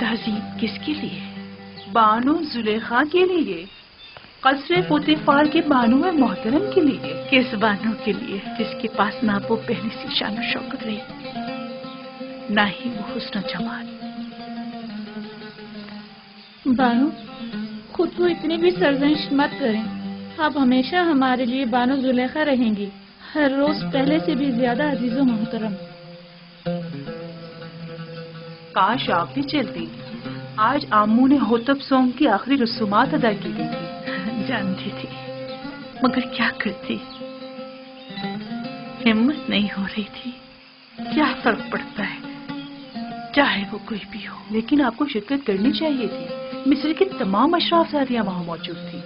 تعظیم کس کے لیے؟ بانو زلیخا کے لیے، قصر پوتیفار کے بانو محترم کے لیے۔ کس بانو کے لیے جس کے پاس نہ وہ پہلی سی شان و شوکت رہی، نہ ہی وہ حسن و جمال؟ بانو خود کو اتنی بھی سرزنش مت کریں، آپ ہمیشہ ہمارے لیے بانو زلیخا رہیں گی، ہر روز پہلے سے بھی زیادہ عزیز و محترم۔ کاش آپ بھی چلتی، آج آمو نے ہوتب سونگ کی آخری رسومات ادا کی گئی تھی۔ جانتی تھی مگر کیا کرتی، ہمت نہیں ہو رہی تھی۔ کیا فرق پڑتا ہے چاہے وہ کوئی بھی ہو، لیکن آپ کو شرکت کرنی چاہیے تھی۔ مصر کی تمام اشراف زادیاں وہاں موجود تھی۔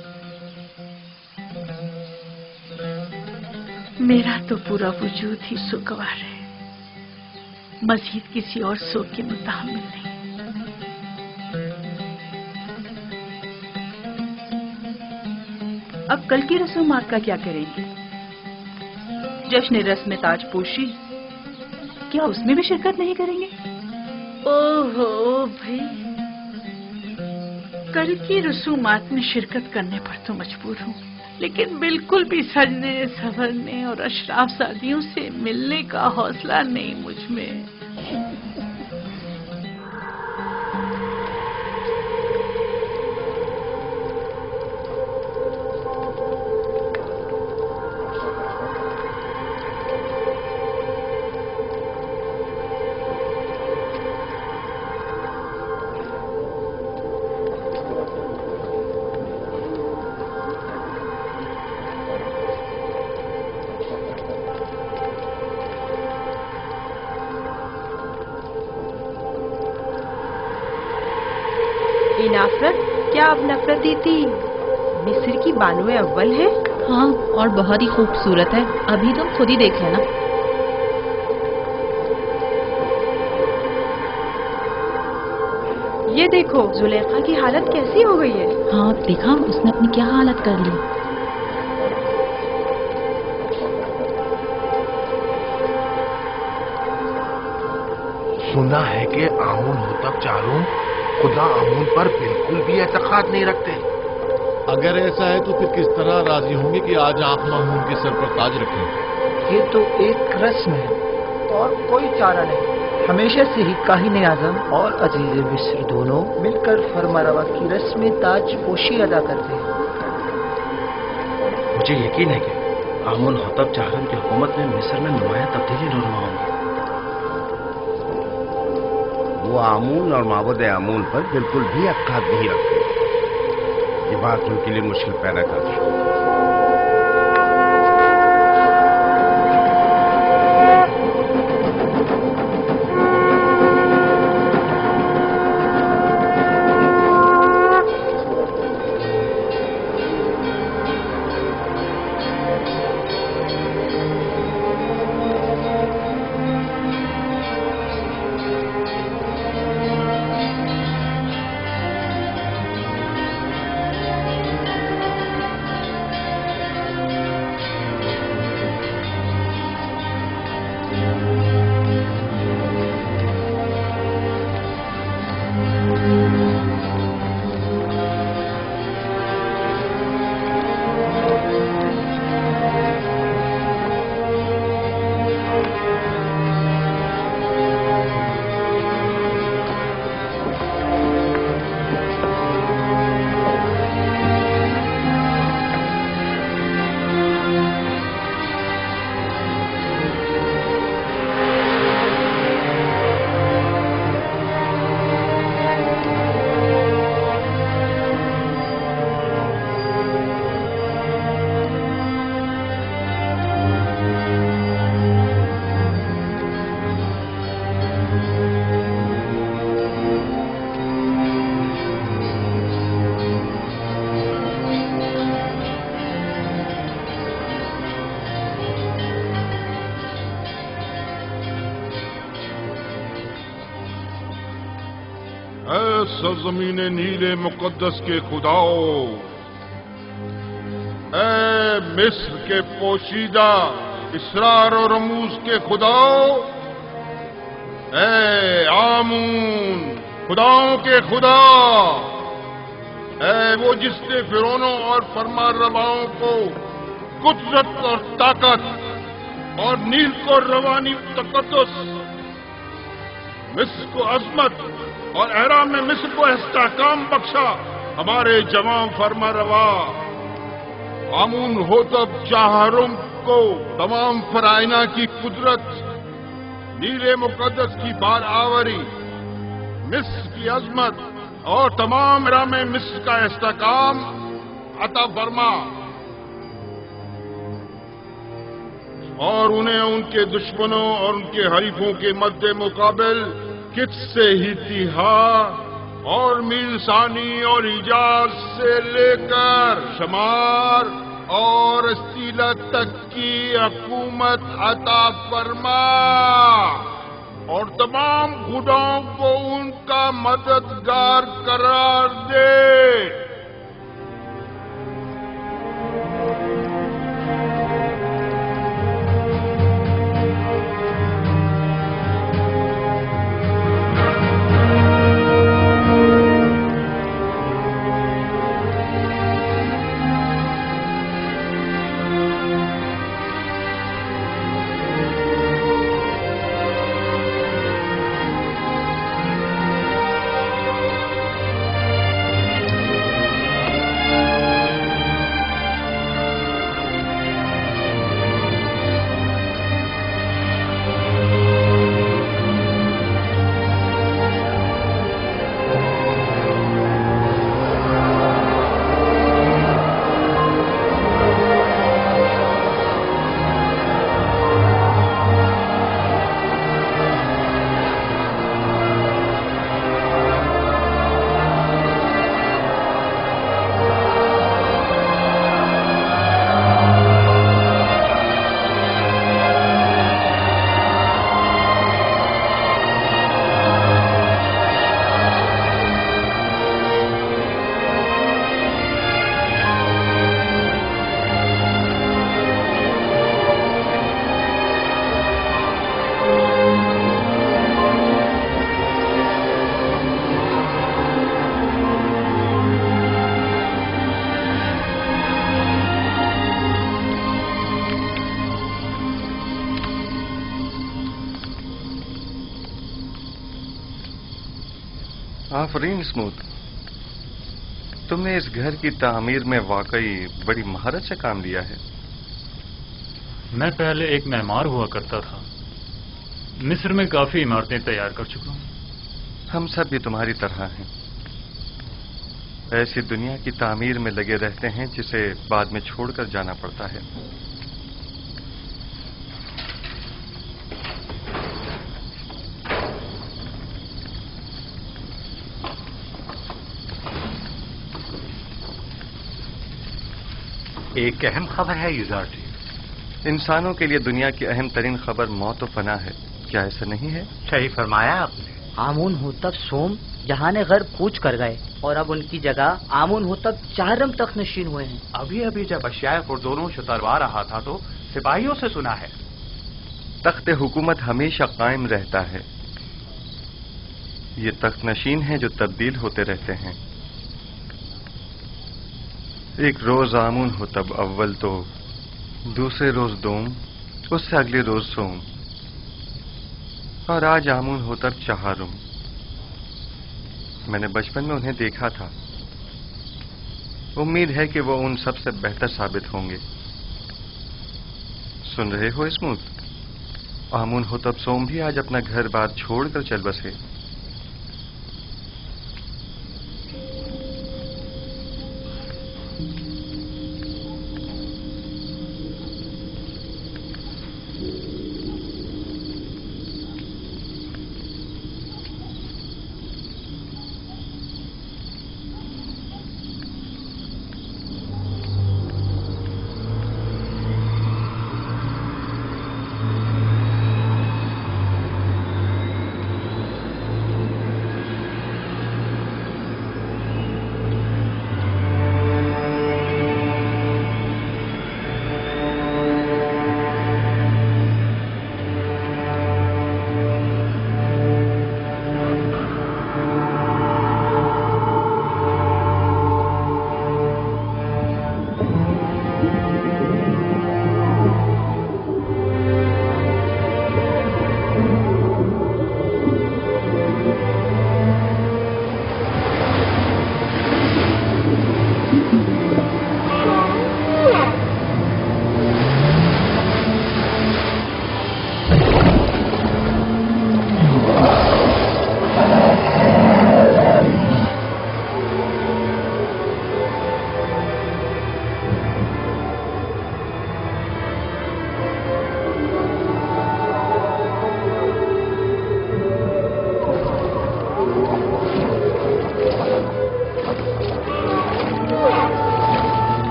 میرا تو پورا وجود ہی سوگوار ہے، مزید کسی اور سوگ کے متحمل نہیں۔ اب کل کی رسومات کا کیا کریں گے؟ جشن رسم تاج پوشی، کیا اس میں بھی شرکت نہیں کریں گے؟ اوہو بھائی، کل کی رسومات میں شرکت کرنے پر تو مجبور ہوں، لیکن بالکل بھی سجنے سنورنے اور اشراف زادیوں سے ملنے کا حوصلہ نہیں مجھ میں۔ نفرت؟ کیا اب نفرتی تھی؟ مصر کی بانو اول ہے؟ ہاں، اور بہت ہی خوبصورت ہے، ابھی تم خود ہی دیکھ لینا۔ یہ دیکھو زلیخا کی حالت کیسی ہو گئی ہے۔ ہاں دیکھا اس نے اپنی کیا حالت کر لی۔ سنا ہے کہ آمون ہوتب چاروں خدا آمون پر بالکل بھی اعتقاد نہیں رکھتے۔ اگر ایسا ہے تو پھر کس طرح راضی ہوں گے کہ آج آنکھ آمون کے سر پر تاج رکھیں؟ یہ تو ایک رسم ہے اور کوئی چارہ نہیں۔ ہمیشہ سے ہی کاہن اعظم اور عزیز مصر دونوں مل کر فرما روا کی رسم تاج پوشی ادا کرتے ہیں۔ مجھے یقین ہے کہ آمون ہوتب چاروں کی حکومت میں مصر میں نمایاں تبدیلی رونما ہوں گی۔ وہ آمون اور معبود آمون پر بالکل بھی اعتقاد نہیں رکھتے۔ یہ بات ان کے لیے مشکل پیدا کرتی ہے۔ سرزمین نیل مقدس کے خداؤ، اے مصر کے پوشیدہ اسرار و رموز کے خداؤ، اے آمون खुदाओं के खुदा, है वो जिसने फिरौनों और फरमारवाओं को कुदरत और ताकत और नील को रवानी तकद्दुस, मिस्र को अजमत और एहराम में मिस्र को इस्तेहकाम बख्शा। हमारे जवां फरमारवा आमून होतब चाहरुम को तमाम फराइना की कुदरत, नीले मुकद्दस की बार आवरी, मिस्र की अजमत और तमाम एहराम में मिस्र का इस्तेहकाम अता फरमा, और उन्हें उनके दुश्मनों और उनके हरीफों के मद्दे मुकाबिल कित से ही तिहा और मीलसानी और हिजाज से लेकर शमार और स्तीला तक की हुकूमत अता फरमा, और तमाम खुदाओं को उनका मददगार करार दे। आफरीन स्मूथ, तुमने इस घर की तामीर में वाकई बड़ी महारत से काम लिया है। मैं पहले एक मेहमान हुआ करता था, मिस्र में काफी इमारतें तैयार कर चुका हूं। हम सब भी तुम्हारी तरह हैं, ऐसी दुनिया की तामीर में लगे रहते हैं जिसे बाद में छोड़कर जाना पड़ता है। एक अहम खबर है युजार्टी। इंसानों के लिए दुनिया की अहम तरीन खबर मौत और फना है, क्या ऐसा नहीं है? सही फरमाया आपने। आमून होतब सोम जहाने घर कूच कर गए और अब उनकी जगह आमून होतब चाहरम तक नशीन हुए हैं। अभी अभी जब अशियाए खुर्दोनों शतरवा रहा था तो सिपाहियों से सुना है तख्त हुकूमत हमेशा कायम रहता है। ये तख्त नशीन हैं जो तब्दील होते रहते हैं। एक रोज आमून हो तब अव्वल तो, दूसरे रोज दोम, उससे अगले रोज सोम, और आज आमून हो तब चहारुम। मैंने बचपन में उन्हें देखा था, उम्मीद है कि वो उन सबसे बेहतर साबित होंगे। सुन रहे हो स्मूथ? आमून हो तब सोम भी आज अपना घर बार छोड़कर चल बसे।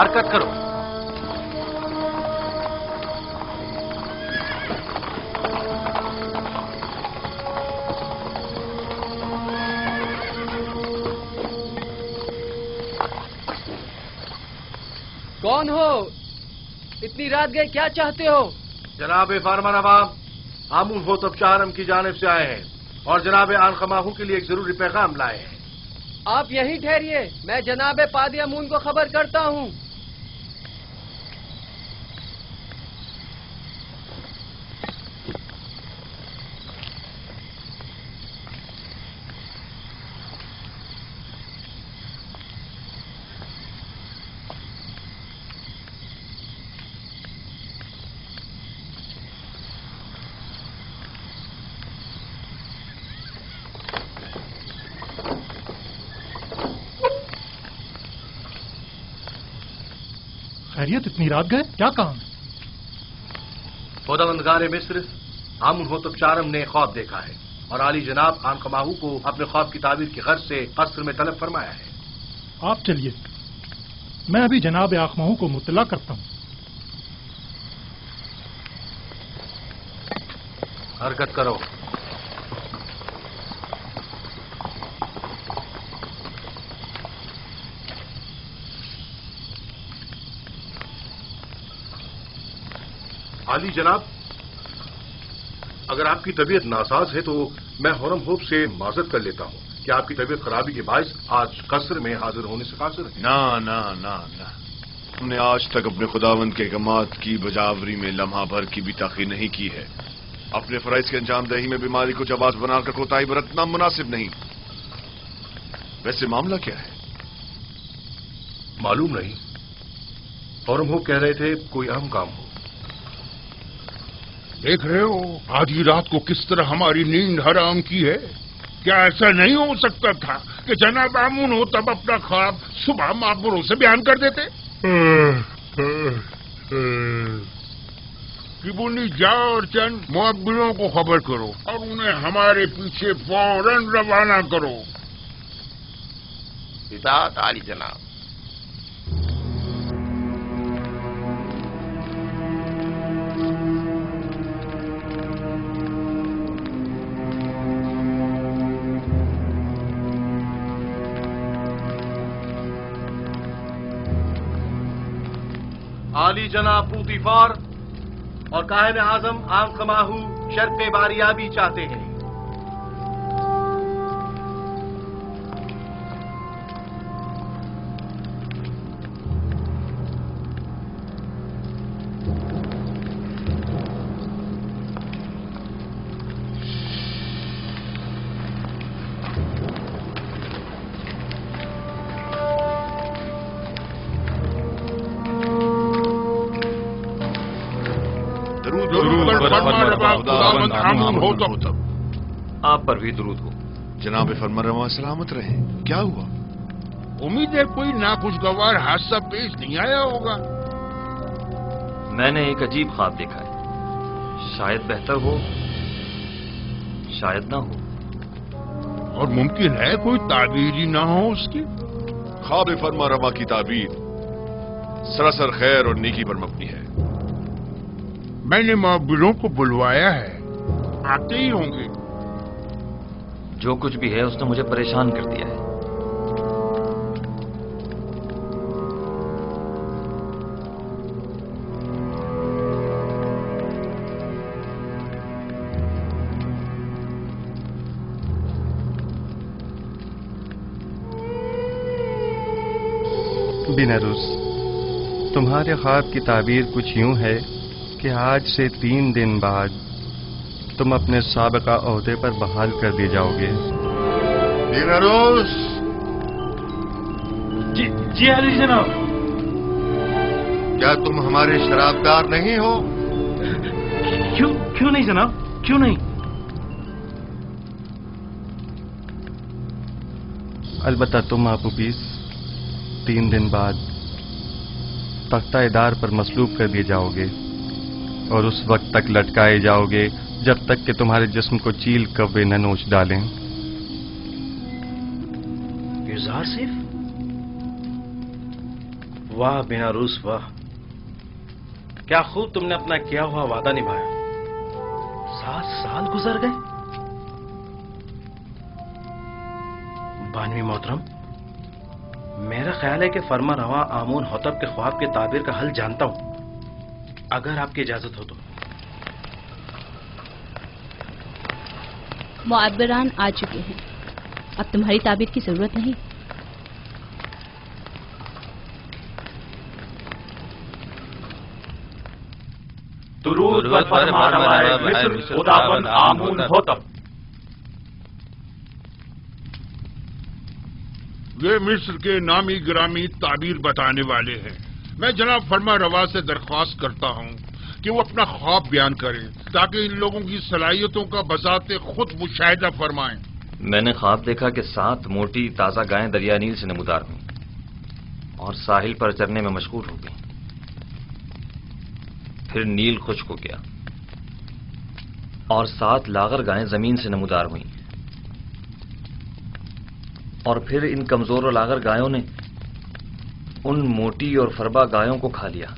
حرکت کرو. کون ہو؟ اتنی رات گئے کیا چاہتے ہو؟ جناب فارمر عوام آمون ہوتب چہارم کی جانب سے آئے ہیں اور جناب آن خماہو کے لیے ایک ضروری پیغام لائے ہیں. آپ یہیں ٹھہریے، میں جناب پادی امون کو خبر کرتا ہوں. خیریت، اتنی رات گئے، کیا کام؟ خداوندگار مصر آمون ہوتب چہارم نے خواب دیکھا ہے اور عالی جناب آن خماہو کو اپنے خواب کی تعبیر کی غرض سے قصر میں طلب فرمایا ہے. آپ چلیے، میں ابھی جناب آخماہو کو مطلع کرتا ہوں. حرکت کرو. عالی جناب، اگر آپ کی طبیعت ناساز ہے تو میں حرم ہوپ سے معذرت کر لیتا ہوں کہ آپ کی طبیعت خرابی کے باعث آج قصر میں حاضر ہونے سے قاصر ہے. نہ ہم نے آج تک اپنے خداوند کے احکامات کی بجاوری میں لمحہ بھر کی بھی تاخیر نہیں کی ہے. اپنے فرائض کے انجام دہی میں بیماری کو جواز بنا کر کوتاہی برتنا مناسب نہیں. ویسے معاملہ کیا ہے؟ معلوم نہیں. حرم ہوپ کہہ رہے تھے کوئی اہم کام ہو. دیکھ رہے ہو آدھی رات کو کس طرح ہماری نیند حرام کی ہے. کیا ایسا نہیں ہو سکتا تھا کہ جناب آمون ہوتب اپنا خواب صبح معبروں سے بیان کر دیتے؟ کبونی جاؤ اور چند معبروں کو خبر کرو اور انہیں ہمارے پیچھے فوراً روانہ کرو. اطاعت عالی جناب. عالی جناب پوتیفار اور کاہن اعظم آن خماہو شرط باریابی چاہتے ہیں. آپ پر بھی درود ہو. جناب فرمانروا سلامت رہیں. کیا ہوا؟ امید ہے کوئی ناخوشگوار حادثہ پیش نہیں آیا ہوگا. میں نے ایک عجیب خواب دیکھا ہے. شاید بہتر ہو، شاید نہ ہو. اور ممکن ہے کوئی تعبیر ہی نہ ہو اس کی. خواب فرمانروا کی تعبیر سراسر خیر اور نیکی پر مبنی ہے. میں نے معبروں کو بلوایا ہے، آتے ہی ہوں گے. جو کچھ بھی ہے اس نے مجھے پریشان کر دیا ہے. بینروس، تمہارے خواب کی تعبیر کچھ یوں ہے کہ آج سے 3 دن بعد تم اپنے سابقہ عہدے پر بحال کر دیے جاؤ گے. بینروس. جی علی جناب. کیا تم ہمارے شرابدار نہیں ہو؟ کیوں نہیں جناب، کیوں نہیں؟ البتہ تم آپ 3 دن بعد تختہ ادار پر مصلوب کر دیے جاؤ گے اور اس وقت تک لٹکائے جاؤ گے جب تک کہ تمہارے جسم کو چیل کوے نہ نوچ ڈالیں. یزار صرف वाह बिना रूस वाह, क्या खूब तुमने अपना किया हुआ वादा निभाया। 7 साल गुजर गए। बानवी मोहतरम, मेरा ख्याल है कि फरमा रवा आमून होतब के ख्वाब के ताबीर का हल जानता हूं, अगर आपकी इजाजत हो तो। मुअब्बिरान आ चुके हैं, अब तुम्हारी ताबीर की जरूरत नहीं। दुरूद व फरमानवाए मिस्र खुदावंद आमून होतब। ये मिस्र के नामी गिरामी ताबीर बताने वाले हैं। मैं जनाब फरमा रवा से दरख्वास्त करता हूँ कि वो अपना ख्वाब बयान करें ताकि इन लोगों की सलाहियतों का बजाते खुद मुशाहिदा फरमाएं। मैंने ख्वाब देखा कि 7 मोटी ताज़ा गायें दरिया नील से नमूदार हुई और साहिल पर चरने में मशगूल हो गईं। फिर नील खुश्क हो गया और 7 लागर गायें जमीन से नमूदार हुईं और फिर इन कमजोर और लागर गायों ने उन मोटी और फरबा गायों को खा लिया।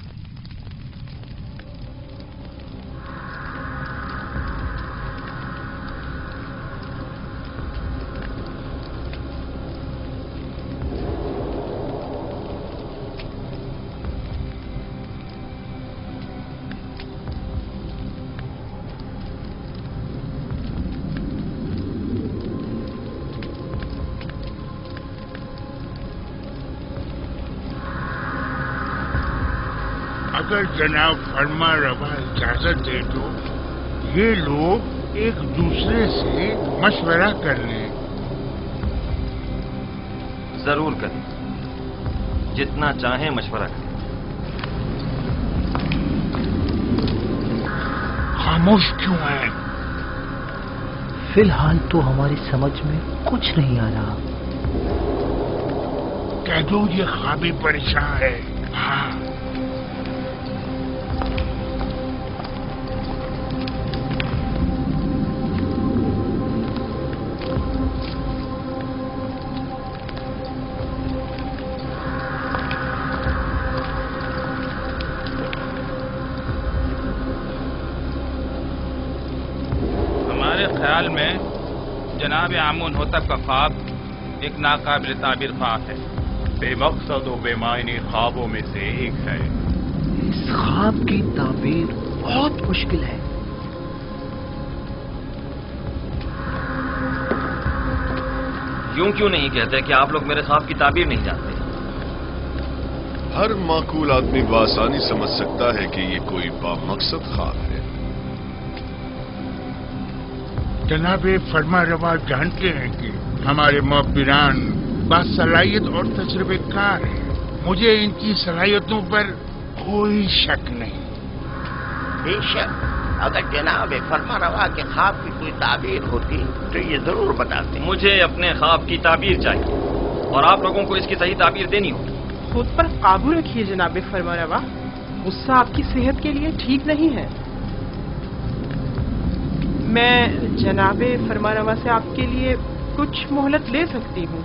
अगर जनाब फरमा रवा इजाजत दे तो ये लोग एक दूसरे से मशवरा कर लें। जरूर करें, जितना चाहें मशवरा करें। खामोश क्यों है? फिलहाल तो हमारी समझ में कुछ नहीं आ रहा। कह दो ये ख्वाबी परेशान है। हाँ, ख्याल में जनाब आमून होतब का ख्वाब एक नाकाबिल ताबीर ख्वाब है। बेमकसद और बेमायनी ख्वाबों में से एक है। इस ख्वाब की ताबीर बहुत मुश्किल है। यूं क्यों नहीं कहते कि आप लोग मेरे ख्वाब की ताबीर नहीं जानते? हर माकूल आदमी बआसानी समझ सकता है कि ये कोई बामकसद ख्वाब है। जनाबे फरमा रवा जानते हैं कि हमारे मुअब्बिरान बासलाहियत और तजुर्बेकार हैं। मुझे इनकी सलाहियतों पर कोई शक नहीं। बेशक अगर जनाब फरमा रवा के ख्वाब की कोई ताबीर होती तो ये जरूर बताते। मुझे अपने ख्वाब की ताबीर चाहिए और आप लोगों को इसकी सही ताबीर देनी होगी। खुद पर काबू रखिए जनाब फरमा रवा, गुस्सा आपकी सेहत के लिए ठीक नहीं है। मैं जनाबे फरमा रवा से आपके लिए कुछ मोहलत ले सकती हूँ।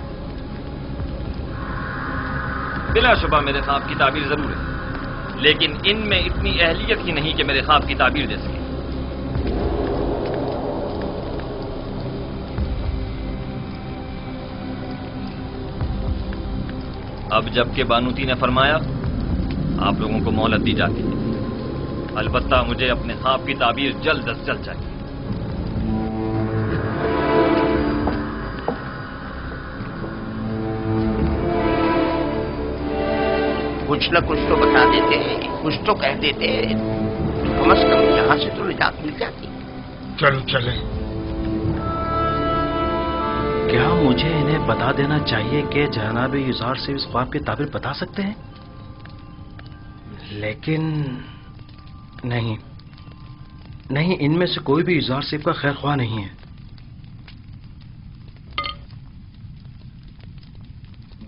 बिलाशुबा मेरे ख्वाब की ताबीर जरूर है, लेकिन इनमें इतनी अहलियत ही नहीं कि मेरे ख्वाब की ताबीर दे सके। अब जबकि बानूती ने फरमाया, आप लोगों को मोहलत दी जाती है। अलबत्ता मुझे अपने ख्वाब की ताबीर जल्द अज जल्द चाहिए। कुछ न कुछ तो बता देते, कुछ तो कह देते, कम से कम यहाँ से तो निजात मिल जाती। चलो चले। क्या मुझे इन्हें बता देना चाहिए कि जनाब युजार से इस ख्वाब की ताबीर बता सकते हैं? लेकिन नहीं नहीं, इनमें से कोई भी युजार सेब का खैर ख्वाह नहीं है।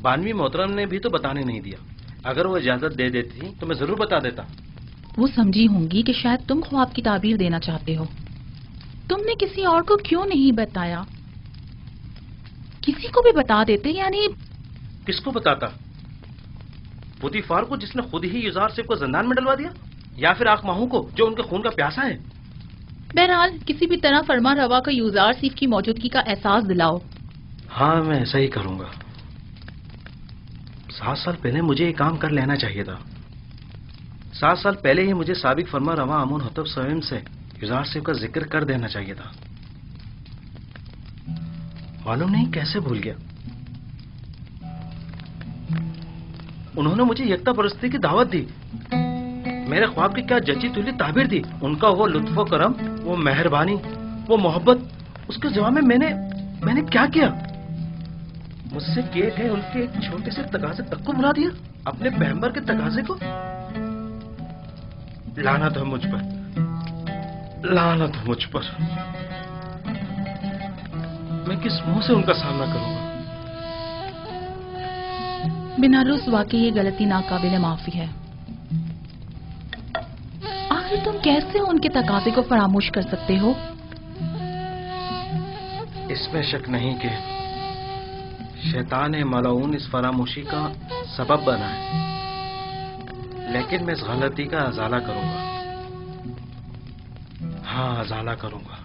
बानवी मोहतरम ने भी तो बताने नहीं दिया। अगर वो इजाजत दे देती तो मैं जरूर बता देता। वो समझी होंगी कि शायद तुम ख्वाब की ताबीर देना चाहते हो। तुमने किसी और को क्यों नहीं बताया? किसी को भी बता देते, यानी किसको बताता? पुतीफार को जिसने खुद ही यूजारसिफ को जिंदान में डलवा दिया, या फिर आखमाहू को जो उनके खून का प्यासा है? बहरहाल किसी भी तरह फरमा रवा को यूजारसिफ की मौजूदगी का एहसास दिलाओ। हाँ, मैं ऐसा ही करूंगा। 7 साल पहले मुझे ये काम कर लेना चाहिए था। 7 साल पहले ही मुझे साबिक फरमा रवा आमून होतब स्वयं से यूजारसिफ का जिक्र कर देना चाहिए था। मालूम नहीं कैसे भूल गया। उन्होंने मुझे यकता परस्ती की दावत दी, मेरे ख्वाब की क्या जची तुली ताबीर दी। उनका वो लुत्फो करम, वो मेहरबानी, वो मोहब्बत, उसके जवाब में मैंने क्या किया? मुझसे किए गए उनके एक छोटे से तकाजे तक को भुला दिया, अपने पैगंबर के तकाजे को। लानत है मुझ पर, लानत है मुझ पर। मैं किस मुंह से उनका सामना करूंगा? बिनारुस वाकई ये गलती नाकाबिले माफी है। आखिर तुम कैसे उनके तकाजे को फरामोश कर सकते हो? इसमें शक नहीं कि शैतान मलऊन इस फरामोशी का सबब बना है, लेकिन मैं इस गलती का अजाला करूंगा। हाँ, अजाला करूंगा।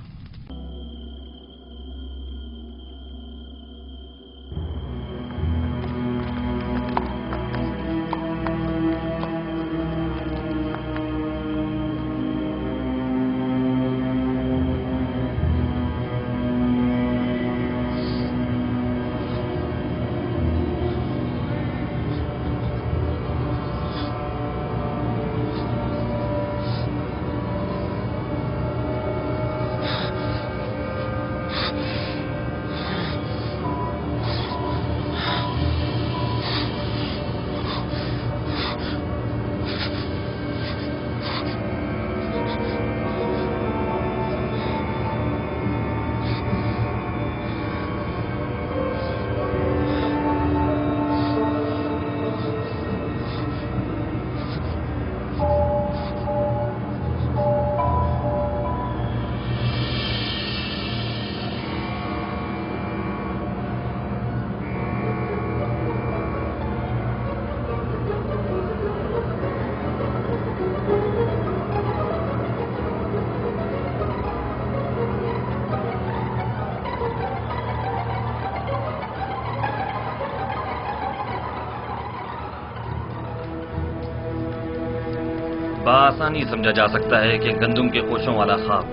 आसानी समझा जा सकता है कि गंदुम के कोशों वाला ख्वाब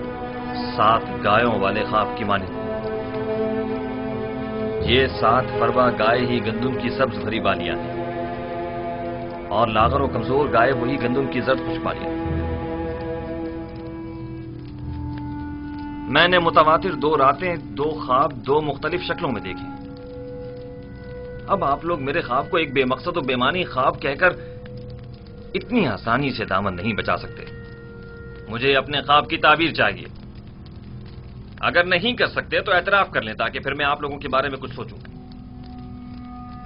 7 गायों वाले ख्वाब की माने। ये 7 फरवा गाय ही गंदुम की सब्ज भरी बालियां हैं और लागर और कमजोर गाय वही गंदुम की जर्द खुश बालियां। मैंने मुतवातिर 2 रातें 2 ख्वाब 2 मुख्तलिफ शक्लों में देखे। अब आप लोग मेरे ख्वाब को एक बेमकसद और बेमानी ख्वाब कहकर इतनी आसानी से दामन नहीं बचा सकते। मुझे अपने ख्वाब की ताबीर चाहिए। अगर नहीं कर सकते तो एतराफ कर लें ताकि फिर मैं आप लोगों के बारे में कुछ सोचूं।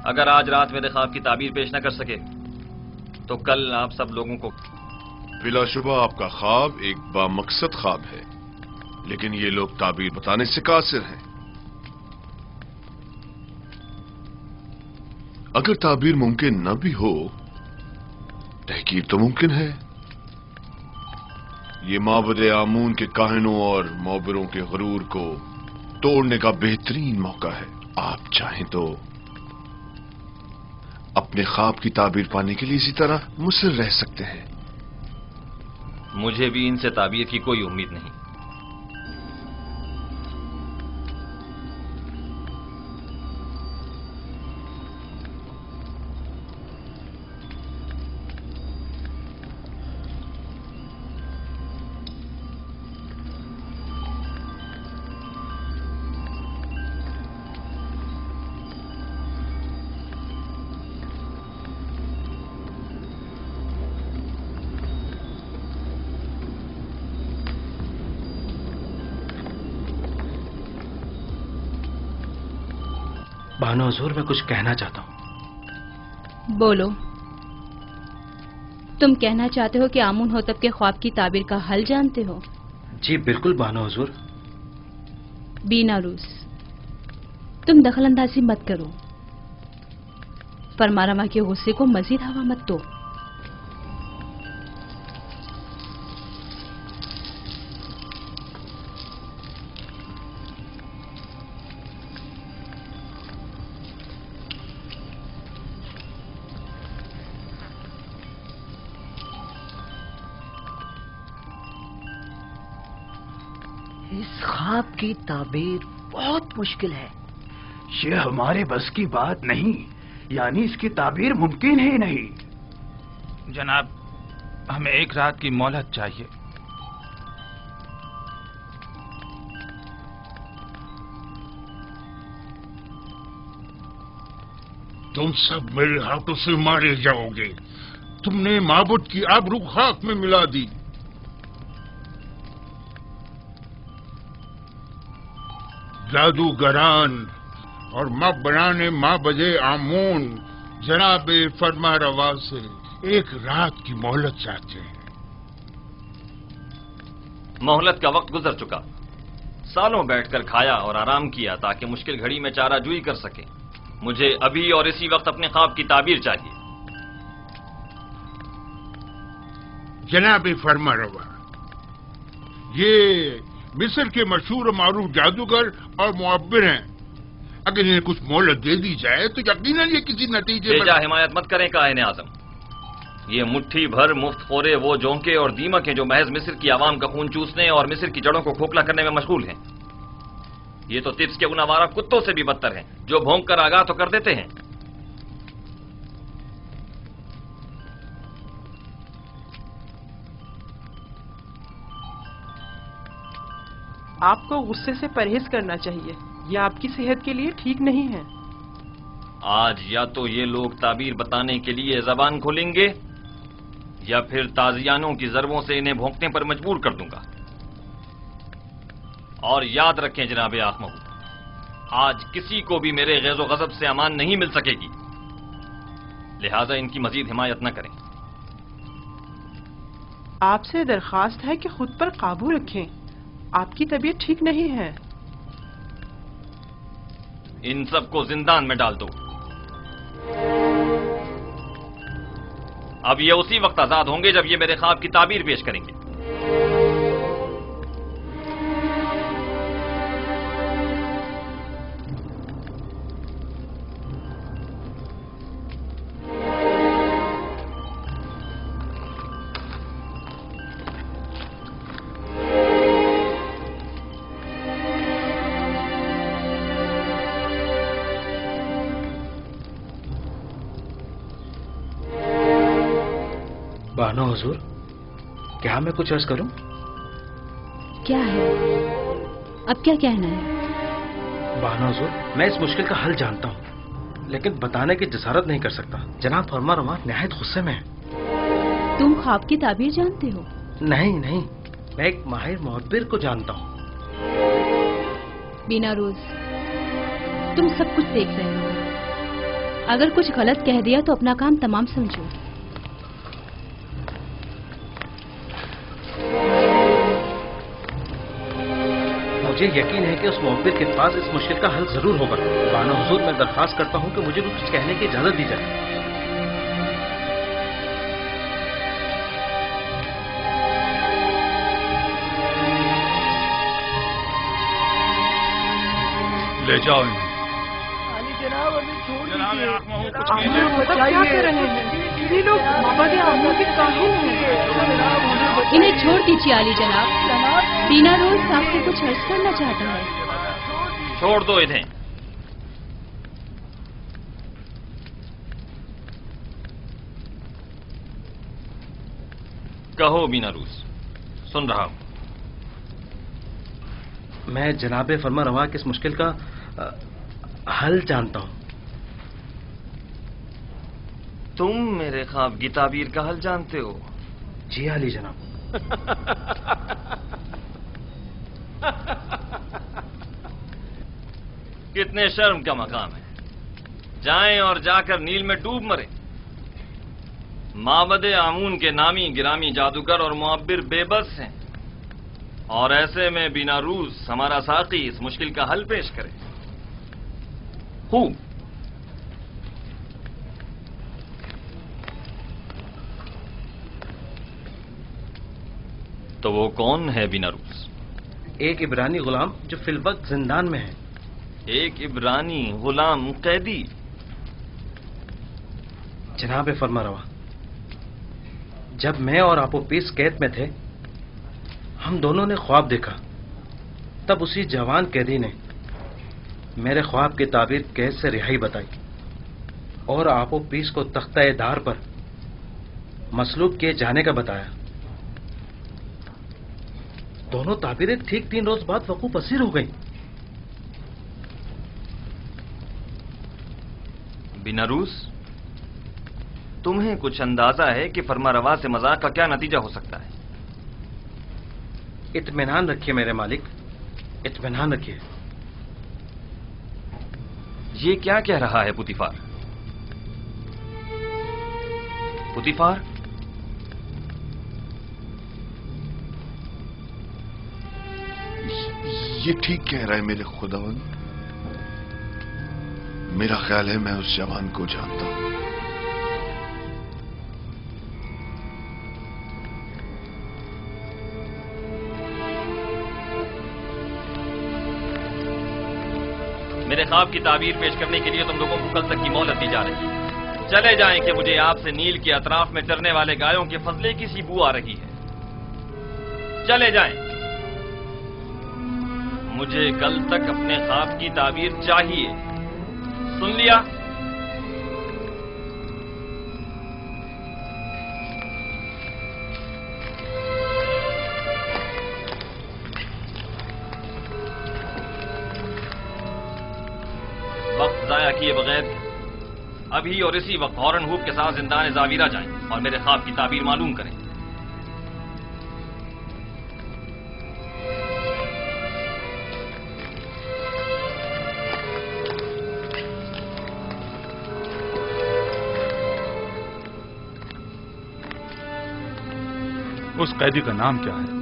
अगर आज रात मेरे ख्वाब की ताबीर पेश न कर सके तो कल आप सब लोगों को। बिलाशुबा आपका ख्वाब एक बामकसद ख्वाब है, लेकिन ये लोग ताबीर बताने से कासिर हैं। अगर ताबीर मुमकिन न भी हो, तहकीर तो मुमकिन है। ये माबद आमून के काहिनों और मोबरों के गुरूर को तोड़ने का बेहतरीन मौका है। आप चाहें तो अपने ख्वाब की ताबीर पाने के लिए इसी तरह मुसर रह सकते हैं। मुझे भी इनसे ताबीर की कोई उम्मीद नहीं। बानो हुजूर, मैं कुछ कहना चाहता हूँ। बोलो। तुम कहना चाहते हो कि आमून होतब के ख्वाब की ताबीर का हल जानते हो? जी बिल्कुल बानो हुजूर। बीनारूस, तुम दखल अंदाजी मत करो। फरमारवा के गुस्से को मजीद हवा मत दो। इस ख्वाब की ताबीर बहुत मुश्किल है। ये हमारे बस की बात नहीं, यानी इसकी ताबीर मुमकिन ही नहीं। जनाब, हमें एक रात की मोहलत चाहिए। तुम सब मेरे हाथों से मारे जाओगे। तुमने माबूद की आबरू खाक में मिला दी। जादूगरान और बनाने माबदे आमून जनाब फरमा रवा से एक रात की मोहलत चाहते हैं। मोहलत का वक्त गुजर चुका। सालों बैठकर खाया और आराम किया ताकि मुश्किल घड़ी में चाराजूई कर सके। मुझे अभी और इसी वक्त अपने ख्वाब की ताबीर चाहिए। जनाब फरमा रवा, ये मिस्र के मशहूर और मारूफ जादूगर और मुअब्बिर हैं। अगर इन्हें कुछ मोहलत दे दी जाए तो यकीनन ये किसी नतीजे बेजा हिमायत मत करें कायने आजम। ये मुट्ठी भर मुफ्त खोरे वो जोंके और दीमक हैं जो महज मिस्र की आवाम का खून चूसने और मिस्र की जड़ों को खोखला करने में मशगूल हैं। ये तो तिब्स के उन आवारा कुत्तों से भी बदतर हैं जो भौंक कर आगाह तो कर देते हैं। आपको गुस्से से परहेज करना चाहिए, यह आपकी सेहत के लिए ठीक नहीं है। आज या तो ये लोग ताबीर बताने के लिए जबान खोलेंगे या फिर ताजियानों की जरबों से इन्हें भौंकने पर मजबूर कर दूंगा। और याद रखें जनाब आखमहू, आज किसी को भी मेरे गैज़ो गज़ब से अमान नहीं मिल सकेगी, लिहाजा इनकी मजीद हिमायत न करें। आपसे दरखास्त है कि खुद पर काबू रखें, आपकी तबीयत ठीक नहीं है। इन सबको जिंदान में डाल दो। अब ये उसी वक्त आजाद होंगे जब ये मेरे ख्वाब की ताबीर पेश करेंगे। बानो हुजूर, क्या मैं कुछ अर्ज करूं? क्या है? अब क्या कहना है? बानो हुजूर, मैं इस मुश्किल का हल जानता हूं, लेकिन बताने की जसारत नहीं कर सकता। जनाब फरमा रवा निहायत गुस्से में है। तुम ख्वाब की ताबीर जानते हो? नहीं नहीं, मैं एक माहिर मुअब्बिर को जानता हूं। बिना रोज, तुम सब कुछ देख रहे हो। अगर कुछ गलत कह दिया तो अपना काम तमाम समझो। मुझे यकीन है कि उस मुअब्बिर के पास इस मुश्किल का हल जरूर होगा। बानो हुजूर, मैं दरख्वास्त करता हूं कि मुझे भी कुछ कहने की इजाजत दी जाए। ले जाओ जनाब, हमें छोड़ दीजिए। ये लोग माबदे आमून के काहिल हैं। इन्हें छोड़ दीजिए आली जनाब। बिना रोज आपसे कुछ अर्ज करना चाहता है। छोड़ दो इन्हें। कहो बिना रूस, सुन रहा हूं। मैं जनाबे फरमा रवा की इस मुश्किल का हल जानता हूं। तुम मेरे ख्वाब की ताबीर का हल जानते हो? जी आली जनाब। कितने शर्म का मकाम है। जाएं और जाकर नील में डूब मरे। माबदे आमून के नामी गिरामी जादूगर और मुअब्बिर बेबस हैं, और ऐसे में बिना रूस हमारा साथी इस मुश्किल का हल पेश करे। تو وہ کون ہے بیناروس؟ ایک عبرانی غلام جو فی الوقت زندان میں ہے۔ ایک عبرانی غلام قیدی؟ جناب فرمانروا، جب میں اور آپوپیس قید میں تھے ہم دونوں نے خواب دیکھا، تب اسی جوان قیدی نے میرے خواب کی تعبیر قید سے رہائی بتائی اور آپوپیس کو تختہ دار پر مصلوب کیے جانے کا بتایا۔ دونوں تعبیریں ٹھیک 3 روز بعد وقوع پذیر ہو گئیں۔ بیناروس، تمہیں کچھ اندازہ ہے کہ فرمانروا سے مذاق کا کیا نتیجہ ہو سکتا ہے؟ اطمینان رکھیے میرے مالک، اطمینان رکھیے۔ یہ کیا کہہ رہا ہے پوتیفار؟ پوتیفار، یہ ٹھیک کہہ رہا ہے میرے خداوند۔ میرا خیال ہے میں اس جوان کو جانتا ہوں۔ میرے خواب کی تعبیر پیش کرنے کے لیے تم لوگوں کو کل تک کی مہلت دی جا رہی ہے۔ چلے جائیں کہ مجھے آپ سے نیل کے اطراف میں چرنے والے گایوں کے فضلے کی سی بو آ رہی ہے۔ چلے جائیں، مجھے کل تک اپنے خواب کی تعبیر چاہیے، سن لیا؟ وقت ضائع کیے بغیر ابھی اور اسی وقت ہارن ہوپ کے ساتھ زندان زاویرہ جائیں اور میرے خواب کی تعبیر معلوم کریں۔ اس قیدی کا نام کیا ہے؟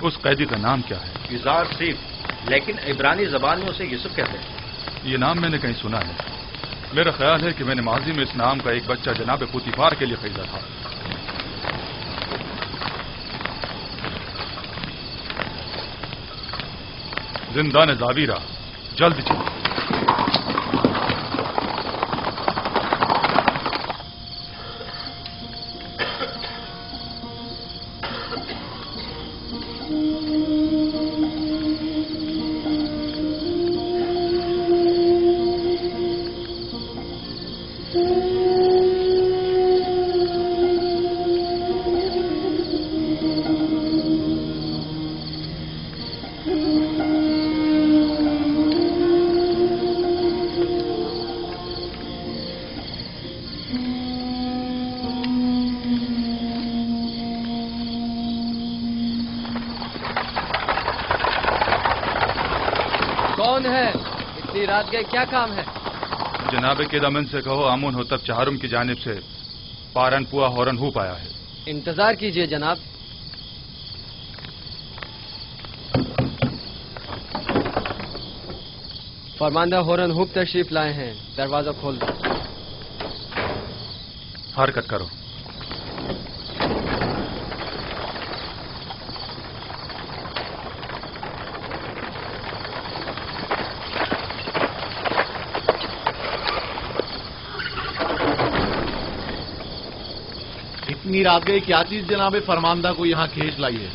اس قیدی کا نام کیا ہے؟ یوزار سیف، لیکن عبرانی زبان میں اسے یوسف کہتے ہیں۔ یہ نام میں نے کہیں سنا ہے۔ میرا خیال ہے کہ میں نے ماضی میں اس نام کا ایک بچہ جناب پوتیفار کے لیے خریدا تھا۔ زندان زاویرہ، جلد چلو۔ کون ہے؟ اتنی رات گئے، کیا کام ہے؟ جناب کے دمن سے کہو آمون ہوتب چہارم کی جانب سے پارن پوا ہورن ہوپ آیا ہے۔ انتظار کیجئے جناب۔ فرماندہ ہورن ہوپ تشریف لائے ہیں، دروازہ کھول دو۔ حرکت کرو۔ اتنی رات گئی، کیا چیز جناب فرماندہ کو یہاں کھینچ لائی ہے؟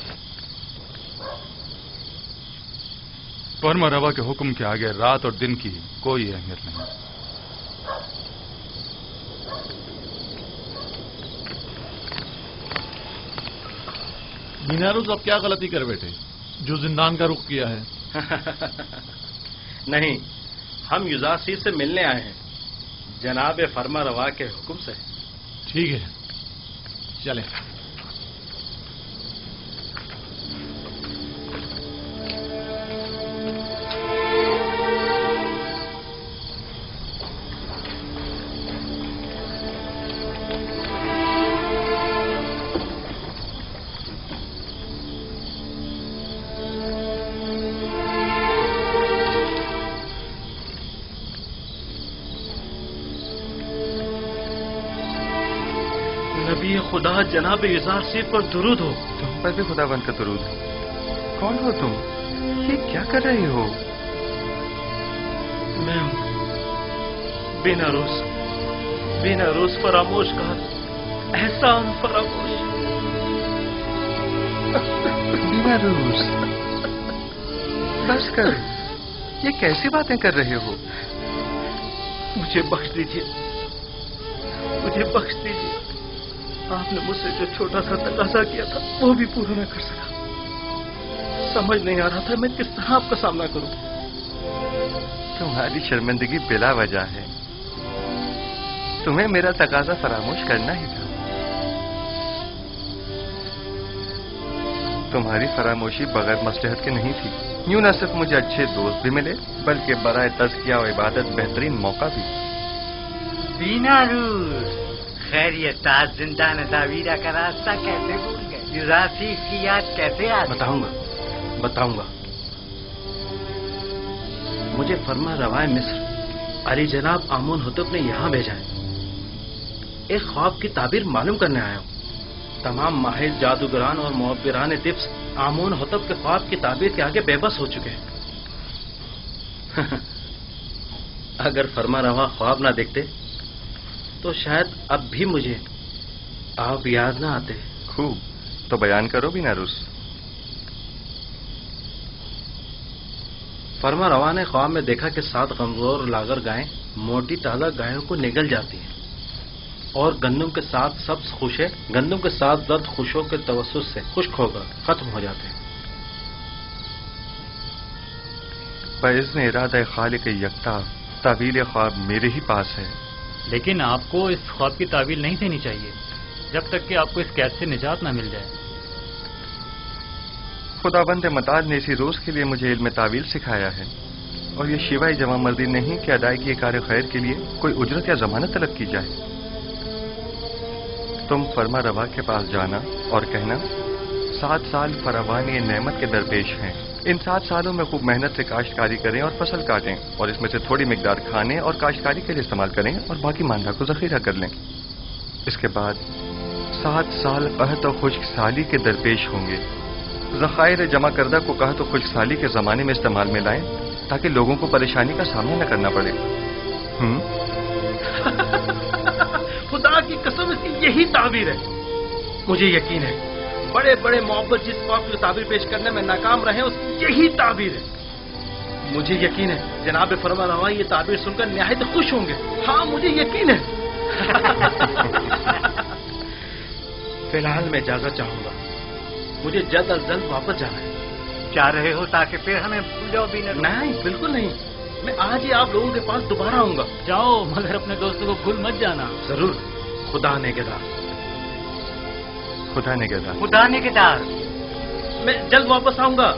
فرمانروا کے حکم کے آگے رات اور دن کی کوئی اہمیت نہیں۔ بیناروس اب کیا غلطی کر بیٹھے جو زندان کا رخ کیا ہے؟ نہیں، ہم یوزاسیس سے ملنے آئے ہیں، جناب فرمانروا کے حکم سے۔ ٹھیک ہے، چلیں۔ खुदा जनाब इज़ारसी पर दुरूद हो। तुम पर भी खुदावंद का दुरूद। कौन हो तुम? ये क्या कर रहे हो? मैं बेनारोज फरामोश का एहसान फरामोश। बेनारोज, बस कर। ये कैसी बातें कर रहे हो? मुझे बख्श दीजिए, मुझे बख्श दीजिए। आपने मुझसे जो छोटा सा तकाजा किया था वो भी पूरा न कर सका। समझ नहीं आ रहा था मैं किस तरह आपका सामना करूं। तुम्हारी शर्मिंदगी बिला वजह है। तुम्हें मेरा तकाजा फरामोश करना ही था। तुम्हारी फरामोशी बगैर मसलहत के नहीं थी। यूं न सिर्फ मुझे अच्छे दोस्त भी मिले बल्कि बराए तज़किया और इबादत बेहतरीन मौका भी। बीनारूस, खैरियत, आज जिंदा नदावीरा का रास्ता कैसे भूल गए? इज़ारसी की याद कैसे आ? बताऊंगा। मुझे फरमा रवाए मिस्र अली जनाब आमून होतब ने यहाँ भेजा है। एक ख्वाब की ताबीर मालूम करने आया हूँ। तमाम माहिर जादूगरान और मुअब्बिरान दिफ्स आमून होतब के ख्वाब की ताबीर के आगे बेबस हो चुके हैं। अगर फरमा रवा ख्वाब ना देखते तो शायद अब भी मुझे आप याद ना आते। खूब, तो बयान करो बीनारूस। फरमा रवा ने ख्वाब में देखा कि 7 कमजोर लागर गायें मोटी ताजा गायों को निगल जाती हैं और गंदम के साथ सब्ज खुशे गंदम के साथ जर्द खुशों के तवस्सुस से खुश्क होकर खत्म हो जाते हैं। बइज़्न इरादा खालिक यकता तावील ख्वाब मेरे ही पास है। लेकिन आपको इस ख्वाब की तावील नहीं देनी चाहिए जब तक कि आपको इस कैद से निजात ना मिल जाए। खुदाबंद मताल ने इसी रोज के लिए मुझे इल्म तावील सिखाया है और ये शिवाय जमा मर्दी नहीं कि अदायगी कार खैर के लिए कोई उजरत या जमानत तलब की जाए। तुम फरमा रवा के पास जाना और कहना 7 साल फरावानी नेमत के दरपेश हैं। इन 7 सालों में खूब मेहनत से काश्तकारी करें और फसल काटें और इसमें से थोड़ी मिकदार खाने और काश्तकारी के लिए इस्तेमाल करें और बाकी मांदा को जखीरा कर लें। इसके बाद 7 साल कहत और खुश्क साली के दरपेश होंगे। ज़खायर जमा करदा को कहत और खुश्क साली के ज़माने में इस्तेमाल में लाएं ताकि लोगों को परेशानी का सामना न करना पड़े। खुदा की कसम इसकी यही ताबीर है। मुझे यकीन है बड़े बड़े मोहब्बत जिस ख्वाब की ताबीर पेश करने में नाकाम रहे उसकी यही ताबीर है। मुझे यकीन है जनाब फरमा रवा ये ताबीर सुनकर निहायत खुश होंगे। हाँ मुझे यकीन है। फिलहाल मैं इजाजत चाहूंगा, मुझे जल्द अज जल्द वापस जाना है। जा रहे हो ताकि फिर हमें भूल जाओ भी नहीं, बिल्कुल नहीं। मैं आज ही आप लोगों के पास दोबारा आऊंगा। जाओ मगर अपने दोस्तों को भूल मत जाना। जरूर। खुदा नेगेदार। खुदा नेगेदार। खुदा नेगेदार। मैं जल्द वापस आऊंगा।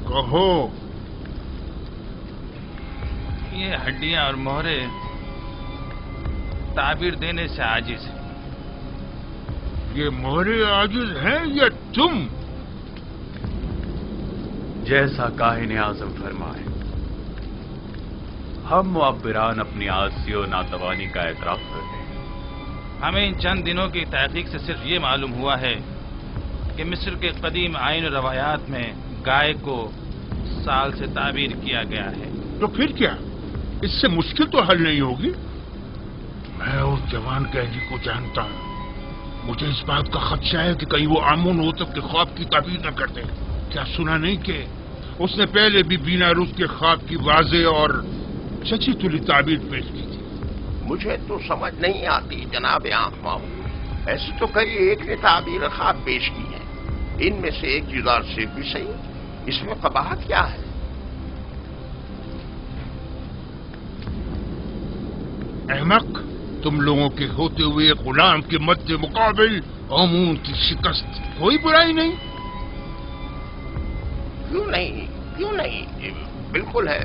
कहो। ये हड्डियां और मोहरे ताबीर देने से आजिज है। ये मोहरे आजिज हैं या तुम? जैसा काहिन आज़म फरमाए, हम मुअब्बिरान अपनी आज़ी और नातवानी का एतराफ करते हैं। हमें इन चंद दिनों की तहकीक से सिर्फ ये मालूम हुआ है कि मिस्र के कदीम आइन और रवायात में गाय को साल से ताबीर किया गया है। तो फिर क्या, इससे मुश्किल तो हल नहीं होगी। मैं उस जवान कैदी को जानता हूँ। मुझे इस बात का खदशा है कि कहीं वो आमून होतब के ख्वाब की ताबीर न कर दे। क्या सुना नहीं कि उसने पहले भी बीनारूस के ख्वाब की वाज़ेह और सच्ची तुली ताबीर पेश की थी? मुझे तो समझ नहीं आती जनाब आखमाऊ। ऐसे तो कई एक ने ताबीर ख्वाब पेश की है, इनमें से एक जुज़ार से भी सही। इसमें कबाहत क्या है? अहमक, तुम लोगों के होते हुए गुलाम के मद्दे मुकाबिल आमून की शिकस्त कोई बुराई नहीं। क्यों नहीं, क्यों नहीं, बिल्कुल है,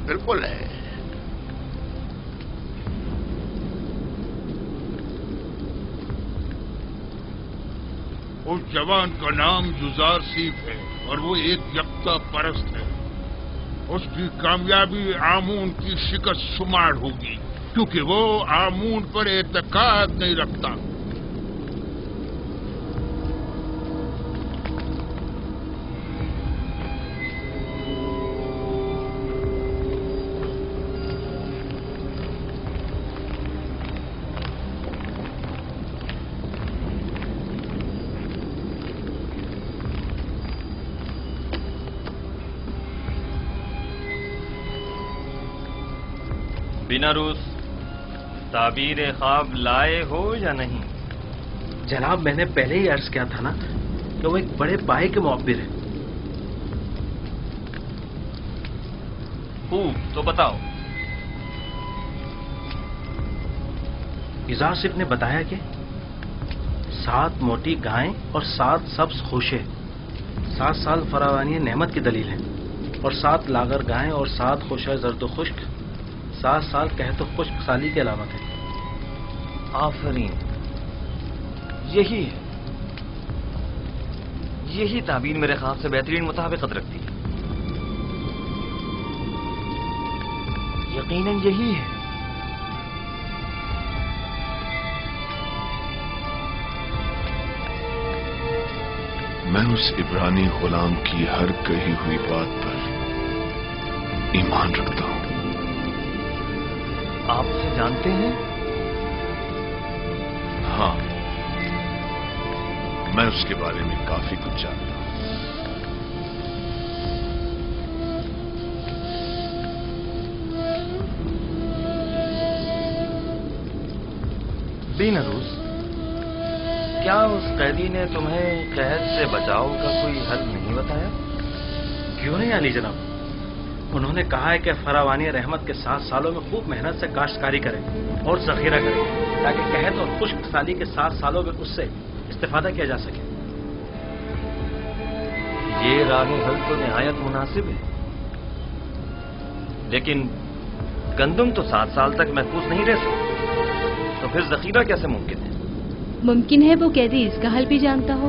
बिल्कुल है। उस जवान का नाम जुज़ार सीफ है और वो एक यकता परस्त है। उसकी कामयाबी आमून की शिकस्त शुमार होगी, क्योंकि वो आमून पर एतकाद नहीं रखता। बीनारूस, ताबीर ख्वाब लाए हो या नहीं? जनाब, मैंने पहले ही अर्ज किया था ना कि वो एक बड़े पाए के मुअब्बिर है। तो बताओ। इजासिफ ने बताया कि 7 मोटी गायें और 7 सब्ज खोशे 7 साल फरावानी नेमत की दलील है, और 7 लागर गायें और 7 खोशा जर्द खुश्क 7 साल कहतो खुश्क साली की अलामत है। आफरीन, यही है, यही ताबीर मेरे ख्वाब से बेहतरीन मुताबिकत रखती है। यकीनन यही है। मैं उस इब्रानी गुलाम की हर कही हुई बात पर ईमान रखता हूं। आप उसे जानते हैं? हाँ, मैं उसके बारे में काफी कुछ जानता हूं। बीनारूस, क्या उस कैदी ने तुम्हें कैद से बचाव का कोई हल नहीं बताया? क्यों नहीं अली जनाब, उन्होंने कहा है कि फरावानी रहमत के 7 सालों में खूब मेहनत से काश्तकारी करें और जखीरा करें, ताकि कहत और खुश्क साली के 7 सालों में उससे इस्तेफादा किया जा सके। ये राह हल तो निहायत मुनासिब है, लेकिन गंदुम तो 7 साल तक महफूज नहीं रह सकती, तो फिर जखीरा कैसे मुमकिन है? मुमकिन है वो कैदी इसका हल भी जानता हो।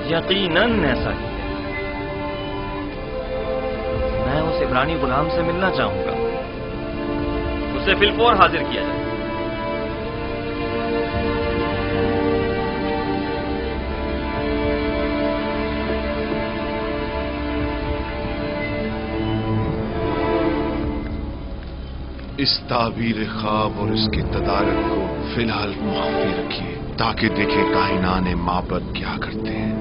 यकीनन ऐसा ही है। मैं उस इब्रानी गुलाम से मिलना चाहूंगा, उसे फिलफौर हाजिर किया जाए। इस ताबीर ख्वाब और इसके तदारक को फिलहाल मुख्फी रखिए, ताकि देखें कायनात माबद क्या करते हैं।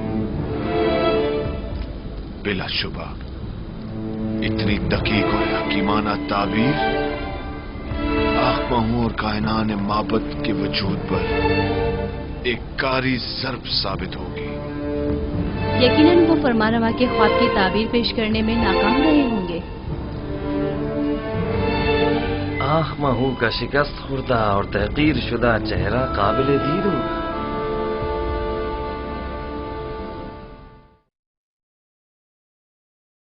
बिलाशुबा इतनी दकीक और हकीमाना ताबीर आखमाहू और कायनात माबद के वजूद पर एक कारी ज़र्ब साबित होगी। यकीनन वो फरमानवा के ख्वाब की ताबीर पेश करने में नाकाम रहे होंगे। आखमाहू का शिकस्त खुर्दा और तहकीर शुदा चेहरा काबिल दीद